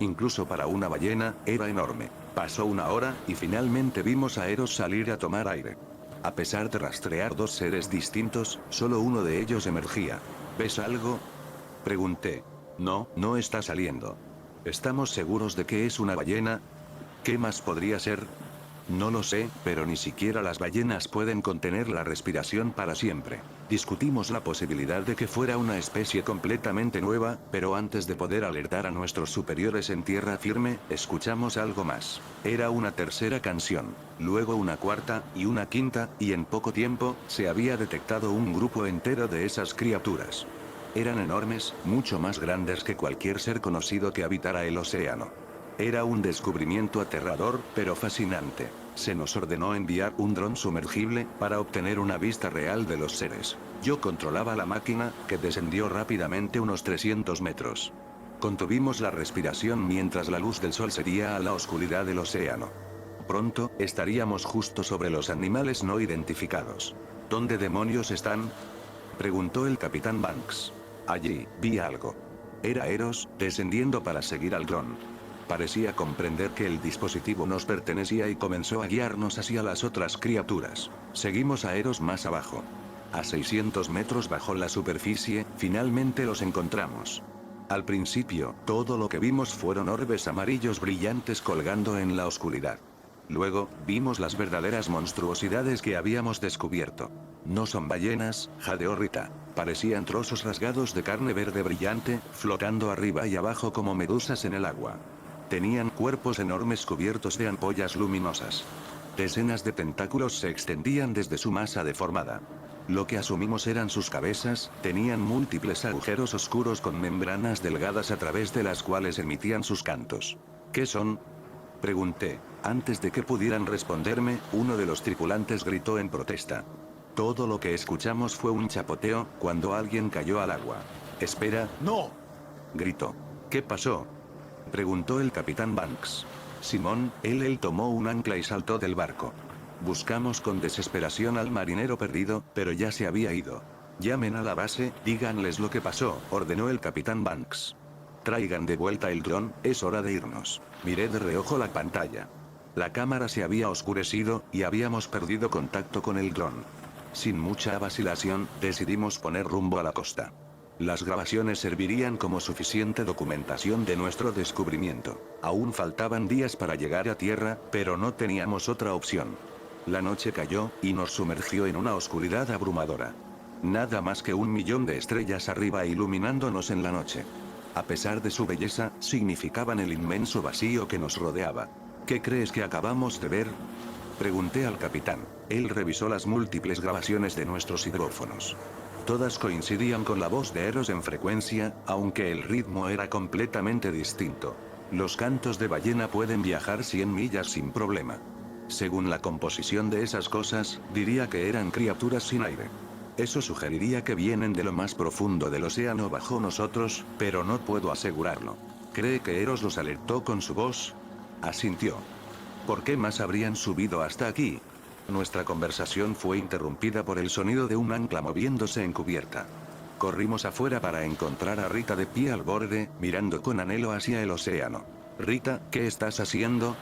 Incluso para una ballena, era enorme. Pasó 1 hora, y finalmente vimos a Eros salir a tomar aire. A pesar de rastrear 2 seres distintos, solo uno de ellos emergía. ¿Ves algo?, pregunté. No, no está saliendo. ¿Estamos seguros de que es una ballena? ¿Qué más podría ser? No lo sé, pero ni siquiera las ballenas pueden contener la respiración para siempre. Discutimos la posibilidad de que fuera una especie completamente nueva, pero antes de poder alertar a nuestros superiores en tierra firme, escuchamos algo más. Era una tercera canción, luego una cuarta, y una quinta, y en poco tiempo, se había detectado un grupo entero de esas criaturas. Eran enormes, mucho más grandes que cualquier ser conocido que habitara el océano. Era un descubrimiento aterrador, pero fascinante. Se nos ordenó enviar un dron sumergible, para obtener una vista real de los seres. Yo controlaba la máquina, que descendió rápidamente unos 300 metros. Contuvimos la respiración mientras la luz del sol seguía a la oscuridad del océano. Pronto, estaríamos justo sobre los animales no identificados. ¿Dónde demonios están?, preguntó el capitán Banks. Allí, vi algo. Era Eros, descendiendo para seguir al dron. Parecía comprender que el dispositivo nos pertenecía y comenzó a guiarnos hacia las otras criaturas. Seguimos a Eros más abajo. A 600 metros bajo la superficie, finalmente los encontramos. Al principio, todo lo que vimos fueron orbes amarillos brillantes colgando en la oscuridad. Luego, vimos las verdaderas monstruosidades que habíamos descubierto. No son ballenas, jadeó Rita. Parecían trozos rasgados de carne verde brillante, flotando arriba y abajo como medusas en el agua. Tenían cuerpos enormes cubiertos de ampollas luminosas. Decenas de tentáculos se extendían desde su masa deformada. Lo que asumimos eran sus cabezas, tenían múltiples agujeros oscuros con membranas delgadas a través de las cuales emitían sus cantos. ¿Qué son?, pregunté. Antes de que pudieran responderme, uno de los tripulantes gritó en protesta. Todo lo que escuchamos fue un chapoteo, cuando alguien cayó al agua. «Espera». «No», gritó. «¿Qué pasó?», preguntó el capitán Banks. Simón, él tomó un ancla y saltó del barco. Buscamos con desesperación al marinero perdido, pero ya se había ido. «Llamen a la base, díganles lo que pasó», ordenó el capitán Banks. «Traigan de vuelta el dron, es hora de irnos». Miré de reojo la pantalla. La cámara se había oscurecido, y habíamos perdido contacto con el dron. Sin mucha vacilación, decidimos poner rumbo a la costa. Las grabaciones servirían como suficiente documentación de nuestro descubrimiento. Aún faltaban días para llegar a tierra, pero no teníamos otra opción. La noche cayó, y nos sumergió en una oscuridad abrumadora. Nada más que 1.000.000 de estrellas arriba iluminándonos en la noche. A pesar de su belleza, significaban el inmenso vacío que nos rodeaba. ¿Qué crees que acabamos de ver?, pregunté al capitán. Él revisó las múltiples grabaciones de nuestros hidrófonos. Todas coincidían con la voz de Eros en frecuencia, aunque el ritmo era completamente distinto. Los cantos de ballena pueden viajar 100 millas sin problema. Según la composición de esas cosas, diría que eran criaturas sin aire. Eso sugeriría que vienen de lo más profundo del océano bajo nosotros, pero no puedo asegurarlo. ¿Cree que Eros los alertó con su voz?, asintió. ¿Por qué más habrían subido hasta aquí? Nuestra conversación fue interrumpida por el sonido de un ancla moviéndose en cubierta. Corrimos afuera para encontrar a Rita de pie al borde, mirando con anhelo hacia el océano. «Rita, ¿qué estás haciendo?».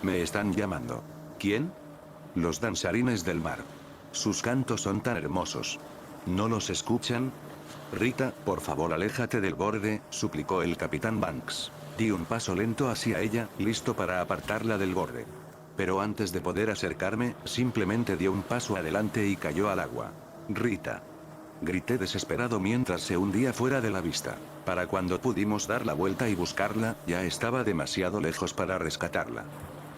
«Me están llamando». «¿Quién?». «Los danzarines del mar. Sus cantos son tan hermosos. ¿No los escuchan?». «Rita, por favor aléjate del borde», suplicó el capitán Banks. Di un paso lento hacia ella, listo para apartarla del borde. Pero antes de poder acercarme, simplemente dio un paso adelante y cayó al agua. «Rita», grité desesperado mientras se hundía fuera de la vista. Para cuando pudimos dar la vuelta y buscarla, ya estaba demasiado lejos para rescatarla.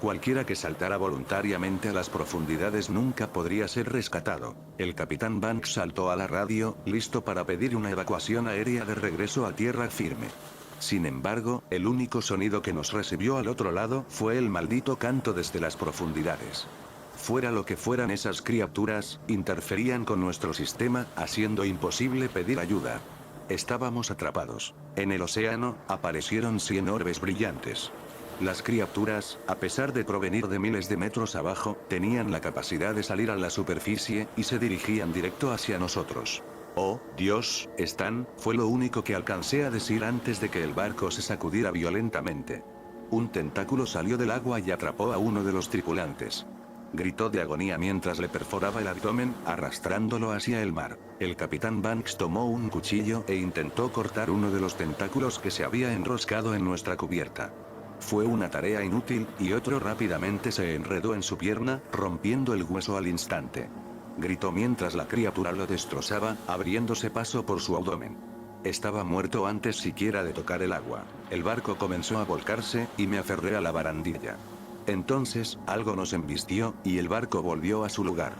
Cualquiera que saltara voluntariamente a las profundidades nunca podría ser rescatado. El capitán Banks saltó a la radio, listo para pedir una evacuación aérea de regreso a tierra firme. Sin embargo, el único sonido que nos recibió al otro lado fue el maldito canto desde las profundidades. Fuera lo que fueran esas criaturas, interferían con nuestro sistema, haciendo imposible pedir ayuda. Estábamos atrapados. En el océano, aparecieron 100 orbes brillantes. Las criaturas, a pesar de provenir de miles de metros abajo, tenían la capacidad de salir a la superficie, y se dirigían directo hacia nosotros. «Oh, Dios, fue lo único que alcancé a decir antes de que el barco se sacudiera violentamente. Un tentáculo salió del agua y atrapó a uno de los tripulantes. Gritó de agonía mientras le perforaba el abdomen, arrastrándolo hacia el mar. El capitán Banks tomó un cuchillo e intentó cortar uno de los tentáculos que se había enroscado en nuestra cubierta. Fue una tarea inútil, y otro rápidamente se enredó en su pierna, rompiendo el hueso al instante. Gritó mientras la criatura lo destrozaba, abriéndose paso por su abdomen. Estaba muerto antes siquiera de tocar el agua. El barco comenzó a volcarse, y me aferré a la barandilla. Entonces, algo nos embistió, y el barco volvió a su lugar.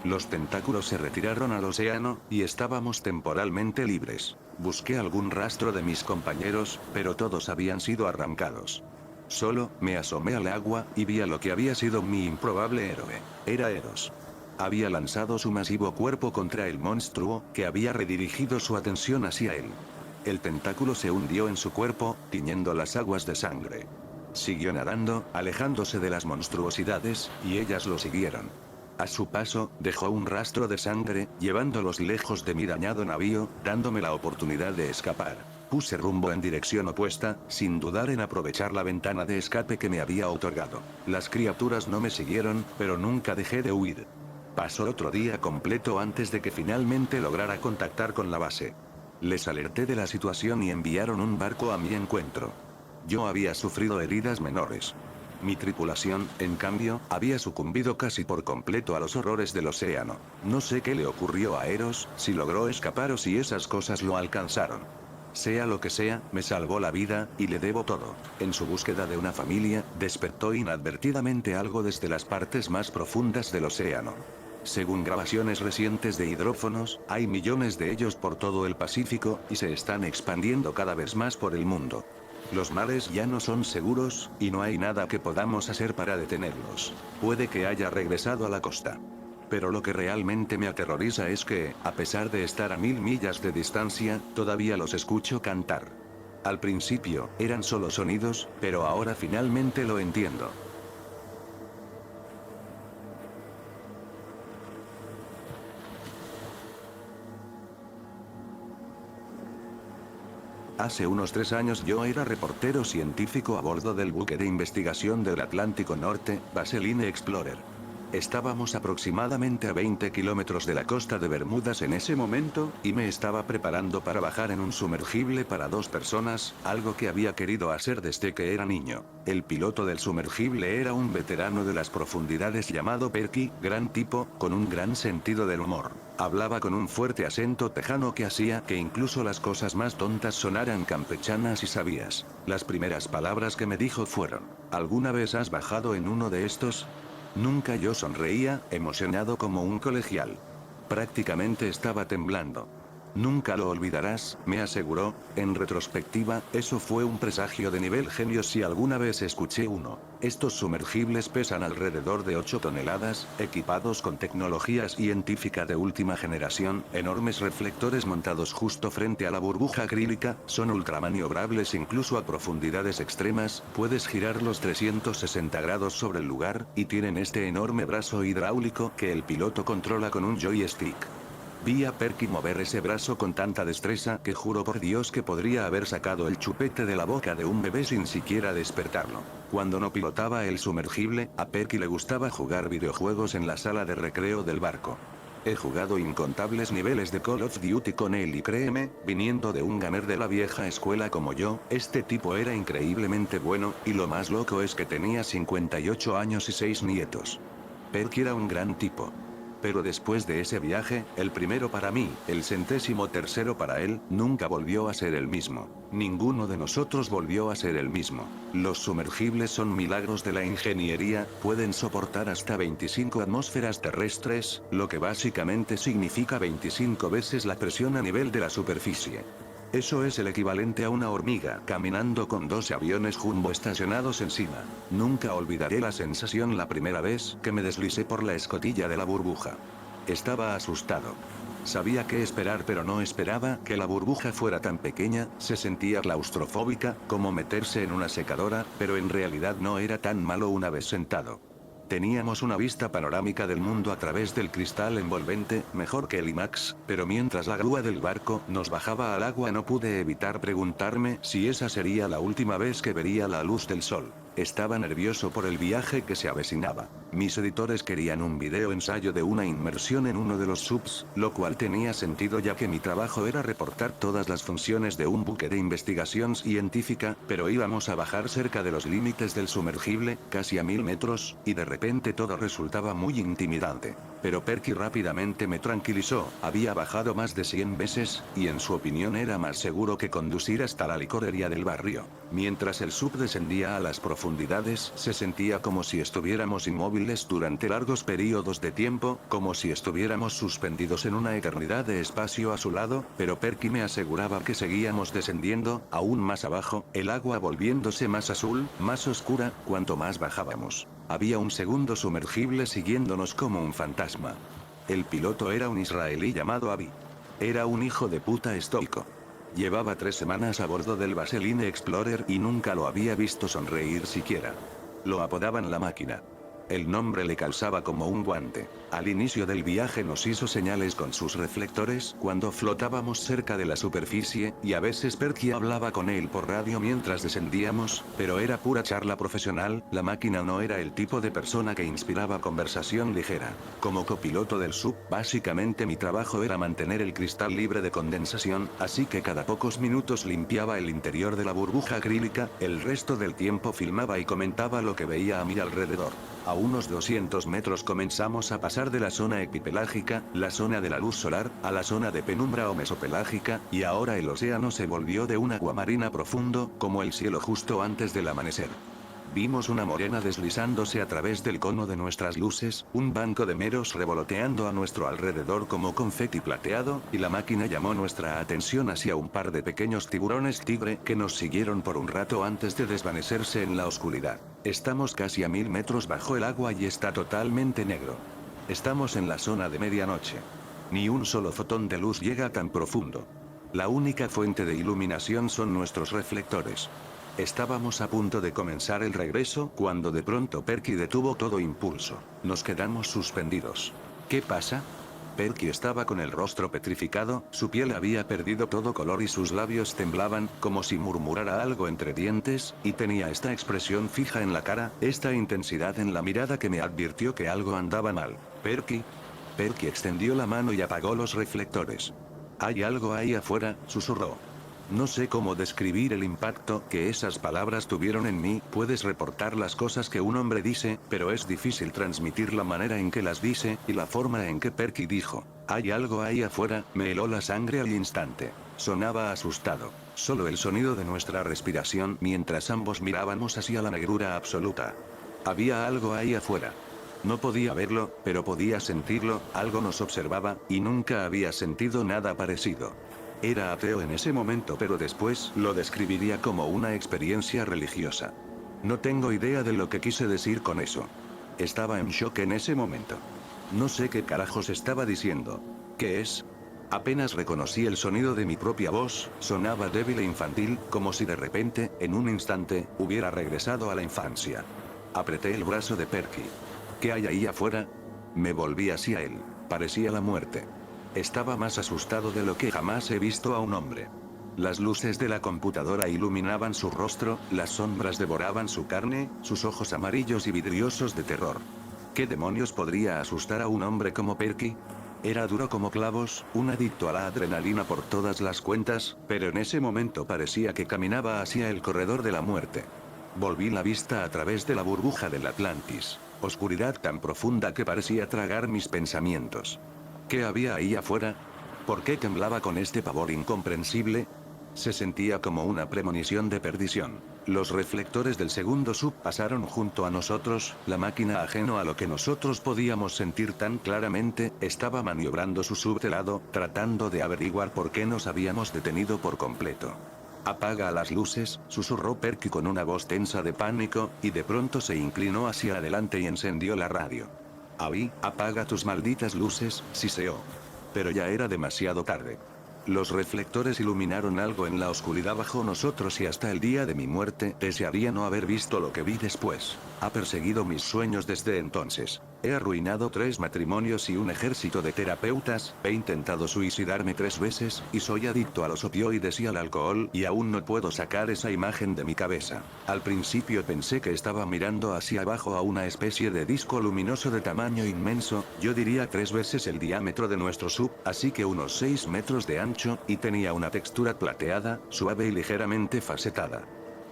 Los tentáculos se retiraron al océano, y estábamos temporalmente libres. Busqué algún rastro de mis compañeros, pero todos habían sido arrancados. Solo, me asomé al agua, y vi a lo que había sido mi improbable héroe. Era Eros. Había lanzado su masivo cuerpo contra el monstruo, que había redirigido su atención hacia él. El tentáculo se hundió en su cuerpo, tiñendo las aguas de sangre. Siguió nadando, alejándose de las monstruosidades, y ellas lo siguieron. A su paso, dejó un rastro de sangre, llevándolos lejos de mi dañado navío, dándome la oportunidad de escapar. Puse rumbo en dirección opuesta, sin dudar en aprovechar la ventana de escape que me había otorgado. Las criaturas no me siguieron, pero nunca dejé de huir. Pasó otro día completo antes de que finalmente lograra contactar con la base. Les alerté de la situación y enviaron un barco a mi encuentro. Yo había sufrido heridas menores. Mi tripulación, en cambio, había sucumbido casi por completo a los horrores del océano. No sé qué le ocurrió a Eros, si logró escapar o si esas cosas lo alcanzaron. Sea lo que sea, me salvó la vida, y le debo todo. En su búsqueda de una familia, despertó inadvertidamente algo desde las partes más profundas del océano. Según grabaciones recientes de hidrófonos, hay millones de ellos por todo el Pacífico, y se están expandiendo cada vez más por el mundo. Los mares ya no son seguros, y no hay nada que podamos hacer para detenerlos. Puede que haya regresado a la costa. Pero lo que realmente me aterroriza es que, a pesar de estar a 1000 millas de distancia, todavía los escucho cantar. Al principio, eran solo sonidos, pero ahora finalmente lo entiendo. Hace unos 3 años yo era reportero científico a bordo del buque de investigación del Atlántico Norte, Vaseline Explorer. Estábamos aproximadamente a 20 kilómetros de la costa de Bermudas en ese momento, y me estaba preparando para bajar en un sumergible para 2 personas, algo que había querido hacer desde que era niño. El piloto del sumergible era un veterano de las profundidades llamado Perky, gran tipo, con un gran sentido del humor. Hablaba con un fuerte acento tejano que hacía que incluso las cosas más tontas sonaran campechanas y sabias. Las primeras palabras que me dijo fueron: ¿alguna vez has bajado en uno de estos? Nunca. Yo sonreía, emocionado como un colegial. Prácticamente estaba temblando. Nunca lo olvidarás, me aseguró. En retrospectiva, eso fue un presagio de nivel genio si alguna vez escuché uno. Estos sumergibles pesan alrededor de 8 toneladas, equipados con tecnología científica de última generación, enormes reflectores montados justo frente a la burbuja acrílica, son ultramaniobrables incluso a profundidades extremas, puedes girarlos 360 grados sobre el lugar, y tienen este enorme brazo hidráulico que el piloto controla con un joystick. Vi a Perky mover ese brazo con tanta destreza que juro por Dios que podría haber sacado el chupete de la boca de un bebé sin siquiera despertarlo. Cuando no pilotaba el sumergible, a Perky le gustaba jugar videojuegos en la sala de recreo del barco. He jugado incontables niveles de Call of Duty con él y créeme, viniendo de un gamer de la vieja escuela como yo, este tipo era increíblemente bueno, y lo más loco es que tenía 58 años y 6 nietos. Perky era un gran tipo. Pero después de ese viaje, el primero para mí, el 103º para él, nunca volvió a ser el mismo. Ninguno de nosotros volvió a ser el mismo. Los sumergibles son milagros de la ingeniería, pueden soportar hasta 25 atmósferas terrestres, lo que básicamente significa 25 veces la presión a nivel de la superficie. Eso es el equivalente a una hormiga caminando con 2 aviones jumbo estacionados encima. Nunca olvidaré la sensación la primera vez que me deslicé por la escotilla de la burbuja. Estaba asustado. Sabía qué esperar, pero no esperaba que la burbuja fuera tan pequeña. Se sentía claustrofóbica, como meterse en una secadora, pero en realidad no era tan malo una vez sentado. Teníamos una vista panorámica del mundo a través del cristal envolvente, mejor que el IMAX, pero mientras la grúa del barco nos bajaba al agua no pude evitar preguntarme si esa sería la última vez que vería la luz del sol. Estaba nervioso por el viaje que se avecinaba. Mis editores querían un video ensayo de una inmersión en uno de los subs, lo cual tenía sentido ya que mi trabajo era reportar todas las funciones de un buque de investigación científica, pero íbamos a bajar cerca de los límites del sumergible, casi a 1000 metros, y de repente todo resultaba muy intimidante. Pero Perky rápidamente me tranquilizó, había bajado más de 100 veces, y en su opinión era más seguro que conducir hasta la licorería del barrio. Mientras el sub descendía a las profundidades, se sentía como si estuviéramos inmóviles durante largos periodos de tiempo, como si estuviéramos suspendidos en una eternidad de espacio a su lado, pero Perky me aseguraba que seguíamos descendiendo, aún más abajo, el agua volviéndose más azul, más oscura, cuanto más bajábamos. Había un segundo sumergible siguiéndonos como un fantasma. El piloto era un israelí llamado Avi. Era un hijo de puta estoico. Llevaba 3 semanas a bordo del Vaseline Explorer y nunca lo había visto sonreír siquiera. Lo apodaban la máquina. El nombre le calzaba como un guante. Al inicio del viaje nos hizo señales con sus reflectores cuando flotábamos cerca de la superficie, y a veces Perky hablaba con él por radio mientras descendíamos, pero era pura charla profesional. La máquina no era el tipo de persona que inspiraba conversación ligera. Como copiloto del sub, básicamente mi trabajo era mantener el cristal libre de condensación, así que cada pocos minutos limpiaba el interior de la burbuja acrílica, el resto del tiempo filmaba y comentaba lo que veía a mi alrededor. A unos 200 metros comenzamos a pasar de la zona epipelágica, la zona de la luz solar, a la zona de penumbra o mesopelágica, y ahora el océano se volvió de un agua marina profundo, como el cielo justo antes del amanecer. Vimos una morena deslizándose a través del cono de nuestras luces, un banco de meros revoloteando a nuestro alrededor como confeti plateado, y la máquina llamó nuestra atención hacia un par de pequeños tiburones tigre que nos siguieron por un rato antes de desvanecerse en la oscuridad. Estamos casi a 1000 metros bajo el agua y está totalmente negro. Estamos en la zona de medianoche. Ni un solo fotón de luz llega tan profundo. La única fuente de iluminación son nuestros reflectores. Estábamos a punto de comenzar el regreso cuando de pronto Perky detuvo todo impulso. Nos quedamos suspendidos. ¿Qué pasa? Perky estaba con el rostro petrificado, su piel había perdido todo color y sus labios temblaban, como si murmurara algo entre dientes, y tenía esta expresión fija en la cara, esta intensidad en la mirada que me advirtió que algo andaba mal. Perky. Perky extendió la mano y apagó los reflectores. «Hay algo ahí afuera», susurró. No sé cómo describir el impacto que esas palabras tuvieron en mí. Puedes reportar las cosas que un hombre dice, pero es difícil transmitir la manera en que las dice, y la forma en que Perky dijo, «Hay algo ahí afuera», me heló la sangre al instante. Sonaba asustado. Solo el sonido de nuestra respiración mientras ambos mirábamos hacia la negrura absoluta. Había algo ahí afuera. No podía verlo, pero podía sentirlo, algo nos observaba, y nunca había sentido nada parecido. Era ateo en ese momento, pero después lo describiría como una experiencia religiosa. No tengo idea de lo que quise decir con eso. Estaba en shock en ese momento. No sé qué carajos estaba diciendo. ¿Qué es? Apenas reconocí el sonido de mi propia voz, sonaba débil e infantil, como si de repente, en un instante, hubiera regresado a la infancia. Apreté el brazo de Perky. ¿Qué hay ahí afuera? Me volví hacia él. Parecía la muerte. Estaba más asustado de lo que jamás he visto a un hombre. Las luces de la computadora iluminaban su rostro, las sombras devoraban su carne, sus ojos amarillos y vidriosos de terror. ¿Qué demonios podría asustar a un hombre como Perky? Era duro como clavos, un adicto a la adrenalina por todas las cuentas, pero en ese momento parecía que caminaba hacia el corredor de la muerte. Volví la vista a través de la burbuja del Atlantis. Oscuridad tan profunda que parecía tragar mis pensamientos. ¿Qué había ahí afuera? ¿Por qué temblaba con este pavor incomprensible? Se sentía como una premonición de perdición. Los reflectores del segundo sub pasaron junto a nosotros, la máquina, ajeno a lo que nosotros podíamos sentir tan claramente, estaba maniobrando su sub de lado, tratando de averiguar por qué nos habíamos detenido por completo. «Apaga las luces», susurró Perky con una voz tensa de pánico, y de pronto se inclinó hacia adelante y encendió la radio. «Avi, apaga tus malditas luces», siseó. Pero ya era demasiado tarde. Los reflectores iluminaron algo en la oscuridad bajo nosotros y hasta el día de mi muerte desearía no haber visto lo que vi después. Ha perseguido mis sueños desde entonces. He arruinado 3 matrimonios y un ejército de terapeutas, he intentado suicidarme 3 veces, y soy adicto a los opioides y al alcohol, y aún no puedo sacar esa imagen de mi cabeza. Al principio pensé que estaba mirando hacia abajo a una especie de disco luminoso de tamaño inmenso, yo diría 3 veces el diámetro de nuestro sub, así que unos 6 metros de ancho, y tenía una textura plateada, suave y ligeramente facetada.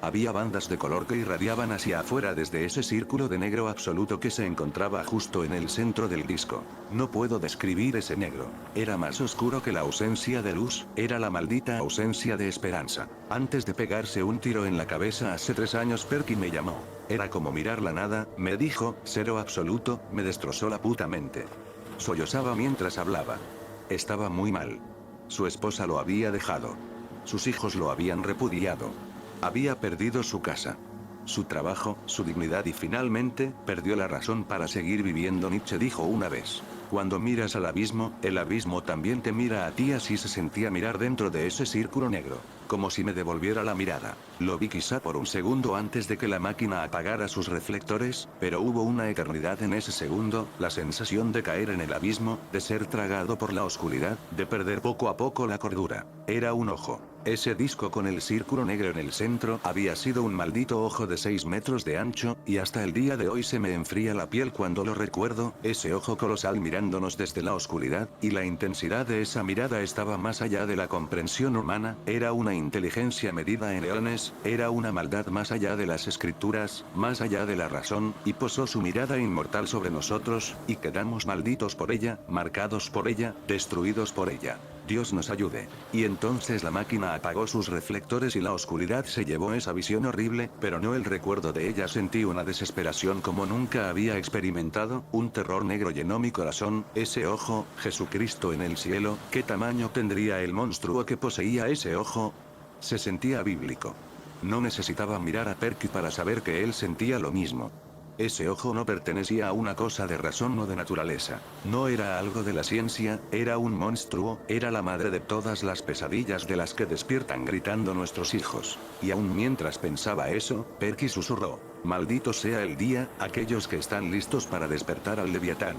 Había bandas de color que irradiaban hacia afuera desde ese círculo de negro absoluto que se encontraba justo en el centro del disco. No puedo describir ese negro. Era más oscuro que la ausencia de luz, era la maldita ausencia de esperanza. Antes de pegarse un tiro en la cabeza hace 3 años Perky me llamó. Era como mirar la nada, me dijo, cero absoluto, me destrozó la puta mente. Sollozaba mientras hablaba. Estaba muy mal. Su esposa lo había dejado. Sus hijos lo habían repudiado. Había perdido su casa, su trabajo, su dignidad y finalmente, perdió la razón para seguir viviendo. Nietzsche dijo una vez. Cuando miras al abismo, el abismo también te mira a ti. Así se sentía mirar dentro de ese círculo negro. Como si me devolviera la mirada. Lo vi quizá por un segundo antes de que la máquina apagara sus reflectores, pero hubo una eternidad en ese segundo, la sensación de caer en el abismo, de ser tragado por la oscuridad, de perder poco a poco la cordura. Era un ojo. Ese disco con el círculo negro en el centro había sido un maldito ojo de 6 metros de ancho, y hasta el día de hoy se me enfría la piel cuando lo recuerdo, ese ojo colosal mirándonos desde la oscuridad, y la intensidad de esa mirada estaba más allá de la comprensión humana, era una inteligencia medida en eones, era una maldad más allá de las escrituras, más allá de la razón, y posó su mirada inmortal sobre nosotros, y quedamos malditos por ella, marcados por ella, destruidos por ella. Dios nos ayude. Y entonces la máquina apagó sus reflectores y la oscuridad se llevó esa visión horrible, pero no el recuerdo de ella. Sentí una desesperación como nunca había experimentado, un terror negro llenó mi corazón, ese ojo, Jesucristo en el cielo, ¿qué tamaño tendría el monstruo que poseía ese ojo? Se sentía bíblico. No necesitaba mirar a Perky para saber que él sentía lo mismo. Ese ojo no pertenecía a una cosa de razón o de naturaleza. No era algo de la ciencia, era un monstruo, era la madre de todas las pesadillas de las que despiertan gritando nuestros hijos. Y aún mientras pensaba eso, Perky susurró, maldito sea el día, aquellos que están listos para despertar al Leviatán.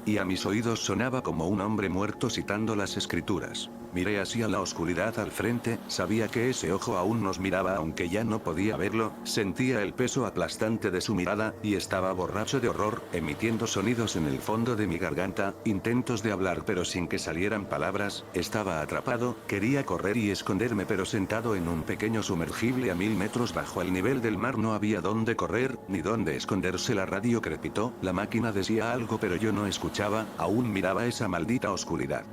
Y a mis oídos sonaba como un hombre muerto citando las escrituras. Miré hacia la oscuridad al frente, sabía que ese ojo aún nos miraba aunque ya no podía verlo, sentía el peso aplastante de su mirada, y estaba borracho de horror, emitiendo sonidos en el fondo de mi garganta, intentos de hablar pero sin que salieran palabras, estaba atrapado, quería correr y esconderme pero sentado en un pequeño sumergible a 1000 metros bajo el nivel del mar no había dónde correr, ni dónde esconderse. La radio crepitó, la máquina decía algo pero yo no escuchaba, aún miraba esa maldita oscuridad.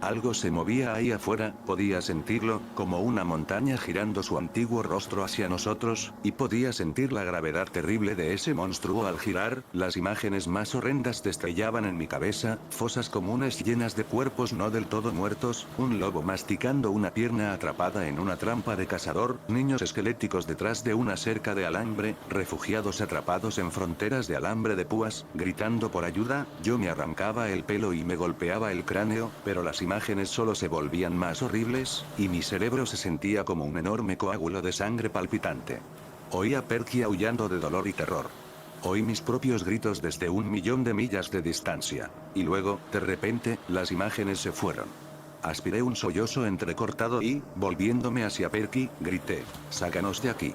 Algo se movía ahí afuera, podía sentirlo, como una montaña girando su antiguo rostro hacia nosotros, y podía sentir la gravedad terrible de ese monstruo al girar, las imágenes más horrendas destrellaban en mi cabeza, fosas comunes llenas de cuerpos no del todo muertos, un lobo masticando una pierna atrapada en una trampa de cazador, niños esqueléticos detrás de una cerca de alambre, refugiados atrapados en fronteras de alambre de púas, gritando por ayuda, yo me arrancaba el pelo y me golpeaba el cráneo, pero las imágenes solo se volvían más horribles, y mi cerebro se sentía como un enorme coágulo de sangre palpitante. Oí a Perky aullando de dolor y terror. Oí mis propios gritos desde 1.000.000 de millas de distancia. Y luego, de repente, las imágenes se fueron. Aspiré un sollozo entrecortado y, volviéndome hacia Perky, grité, «Sácanos de aquí».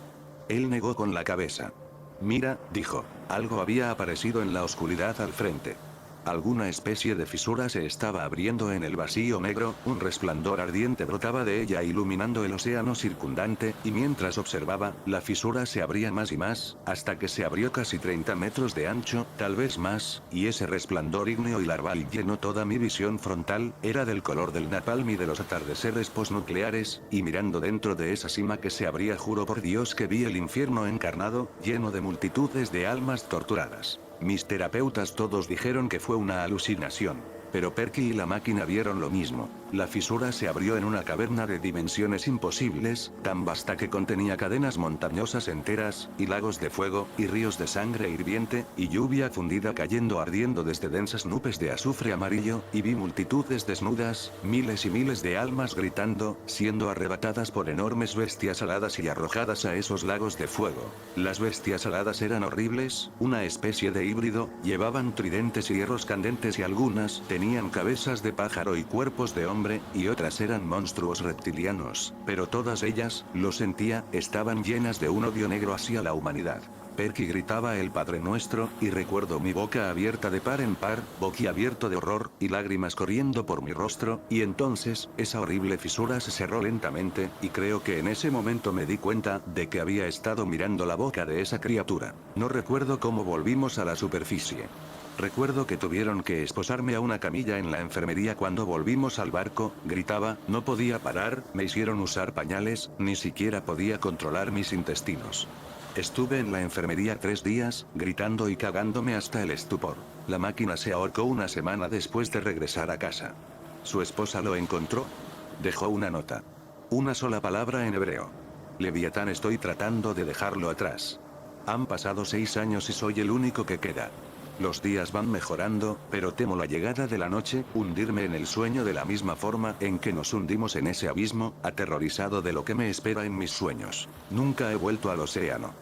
Él negó con la cabeza. «Mira», dijo, algo había aparecido en la oscuridad al frente. Alguna especie de fisura se estaba abriendo en el vacío negro, un resplandor ardiente brotaba de ella iluminando el océano circundante, y mientras observaba, la fisura se abría más y más, hasta que se abrió casi 30 metros de ancho, tal vez más, y ese resplandor ígneo y larval llenó toda mi visión frontal, era del color del napalm y de los atardeceres posnucleares, y mirando dentro de esa cima que se abría juro por Dios que vi el infierno encarnado, lleno de multitudes de almas torturadas. Mis terapeutas todos dijeron que fue una alucinación. Pero Perky y la máquina vieron lo mismo. La fisura se abrió en una caverna de dimensiones imposibles, tan vasta que contenía cadenas montañosas enteras, y lagos de fuego, y ríos de sangre hirviente, y lluvia fundida cayendo ardiendo desde densas nubes de azufre amarillo, y vi multitudes desnudas, miles y miles de almas gritando, siendo arrebatadas por enormes bestias aladas y arrojadas a esos lagos de fuego. Las bestias aladas eran horribles, una especie de híbrido, llevaban tridentes y hierros candentes y algunas tenían cabezas de pájaro y cuerpos de hombre, y otras eran monstruos reptilianos, pero todas ellas, lo sentía, estaban llenas de un odio negro hacia la humanidad. Perky gritaba el Padre Nuestro, y recuerdo mi boca abierta de par en par, boquiabierto de horror, y lágrimas corriendo por mi rostro, y entonces, esa horrible fisura se cerró lentamente, y creo que en ese momento me di cuenta de que había estado mirando la boca de esa criatura. No recuerdo cómo volvimos a la superficie. Recuerdo que tuvieron que esposarme a una camilla en la enfermería cuando volvimos al barco, gritaba, no podía parar, me hicieron usar pañales, ni siquiera podía controlar mis intestinos. Estuve en la enfermería 3 días, gritando y cagándome hasta el estupor. La máquina se ahorcó una semana después de regresar a casa. Su esposa lo encontró. Dejó una nota. Una sola palabra en hebreo. Leviatán, estoy tratando de dejarlo atrás. Han pasado 6 años y soy el único que queda. Los días van mejorando, pero temo la llegada de la noche, hundirme en el sueño de la misma forma en que nos hundimos en ese abismo, aterrorizado de lo que me espera en mis sueños. Nunca he vuelto al océano.